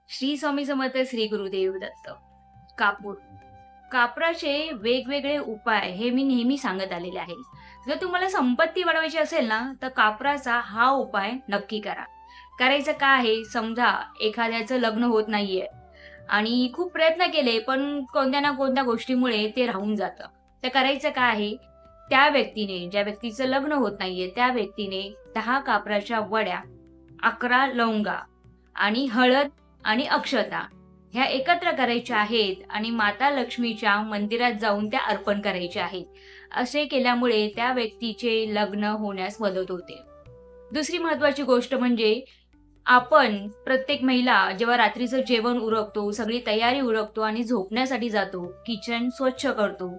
श्री स्वामी समर्थ, श्री गुरुदेव दत्त. कापूर. कापराचे वेगवेगळे उपाय हे मी नेहमी सांगत आलेले आहे. जर तुम्हाला संपत्ती वाढवायची असेल ना, तर कापराचा हा उपाय नक्की करा. करायचं काय आहे, समजा एखाद्याचं लग्न होत नाहीये आणि खूप प्रयत्न केले, पण कोणत्या ना कोणत्या गोष्टीमुळे ते राहून जातं. तर करायचं काय आहे, त्या व्यक्तीने, ज्या व्यक्तीचं लग्न होत नाहीये, त्या व्यक्तीने 10 कापराच्या वड्या, 11 लवंगा आणि हळद आणि अक्षता ह्या एकत्र करायच्या आहेत आणि माता लक्ष्मीच्या मंदिरात जाऊन त्या अर्पण करायच्या आहेत. असे केल्यामुळे त्या व्यक्तीचे लग्न होण्यास मदत होते. दुसरी महत्त्वाची गोष्ट म्हणजे आपण प्रत्येक महिला जेव्हा रात्रीचं जेवण उरकतो, सगळी तयारी उरकतो आणि झोपण्यासाठी जातो, किचन स्वच्छ करतो.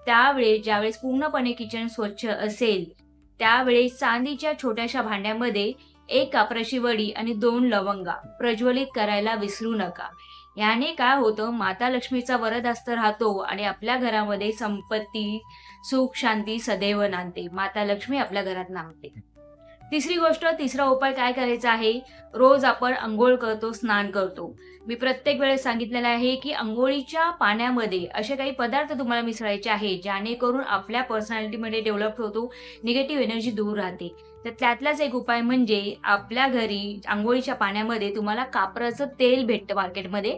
त्यावेळेस ज्यावेळेस पूर्णपणे किचन स्वच्छ असेल, त्यावेळेस चांदीच्या छोट्याशा भांड्यामध्ये 1 कापराची वडी आणि 2 लवंगा प्रज्वलित करायला विसरू नका. याने काय होतं, माता लक्ष्मीचा वरदहस्त राहतो आणि आपल्या घरामध्ये संपत्ती, सुख, शांती सदैव नांदते. माता लक्ष्मी आपल्या घरात नांदते. तिसरी गोष्ट, तिसरा उपाय काय करायचा आहे, रोज आपण अंघोळ करतो, स्नान करतो. मी प्रत्येक वेळेस सांगितलेलं आहे, की अंघोळीच्या पाण्यामध्ये असे काही पदार्थ तुम्हाला मिसळायचे आहेत, जेणेकरून आपल्या पर्सनॅलिटीमध्ये डेव्हलप होतो, निगेटिव्ह एनर्जी दूर राहते. तर त्यातलाच एक उपाय म्हणजे आपल्या घरी अंघोळीच्या पाण्यामध्ये तुम्हाला कापराचं तेल भेटतं मार्केटमध्ये,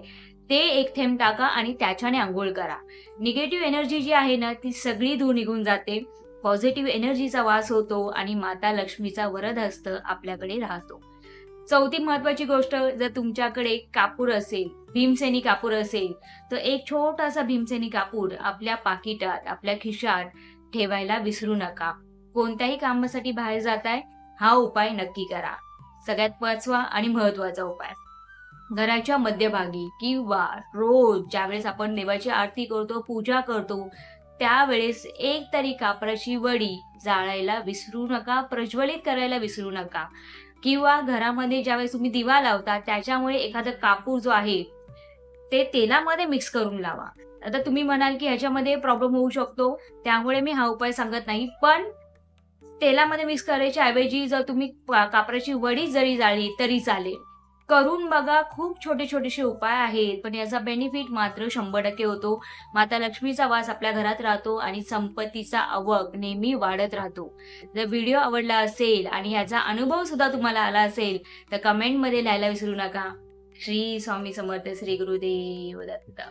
ते 1 थेंब टाका आणि त्याच्याने अंघोळ करा. निगेटिव्ह एनर्जी जी आहे ना, ती सगळी दूर निघून जाते. पॉझिटिव्ह एनर्जीचा वास होतो आणि माता लक्ष्मीचा वरदहस्त आपल्याकडे राहतो. चौथी महत्वाची गोष्ट, जर तुमच्याकडे कापूर असेल, भीमसेनी कापूर असेल, तर एक छोटासा भीमसेनी कापूर आपल्या पाकिटात, आपल्या खिशात ठेवायला विसरू नका. कोणत्याही कामासाठी बाहेर जाताय, हा उपाय नक्की करा. सगळ्यात 5वा आणि महत्वाचा उपाय. घराच्या मध्यभागी किंवा रोज ज्यावेळेस आपण देवाची आरती करतो, पूजा करतो, त्यावेळेस एक तरी कापराची वडी जाळायला विसरू नका, प्रज्वलित करायला विसरू नका. किंवा घरामध्ये ज्यावेळेस तुम्ही दिवा लावता, त्याच्यामुळे एखादा कापूर जो आहे, ते तेलामध्ये मिक्स करून लावा. आता तुम्ही म्हणाल, की ह्याच्यामध्ये प्रॉब्लेम होऊ शकतो, त्यामुळे मी हा उपाय सांगत नाही. पण तेलामध्ये मिक्स करायच्या ऐवजी जर तुम्ही कापराची वडी जरी जाळली तरी चालेल. करून बघा. खूप छोटे-छोटेसे उपाय आहेत, पण याचा बेनिफिट मात्र 100% होतो. माता लक्ष्मीचा वास आपल्या घरात राहतो आणि संपत्तीचा आवक नेहमी वाढत राहतो. जर व्हिडिओ आवडला असेल आणि याचा अनुभव सुद्धा तुम्हाला आला असेल, तर कमेंटमध्ये लिहायला विसरू नका. श्री स्वामी समर्थ, श्री गुरुदेव दत्त.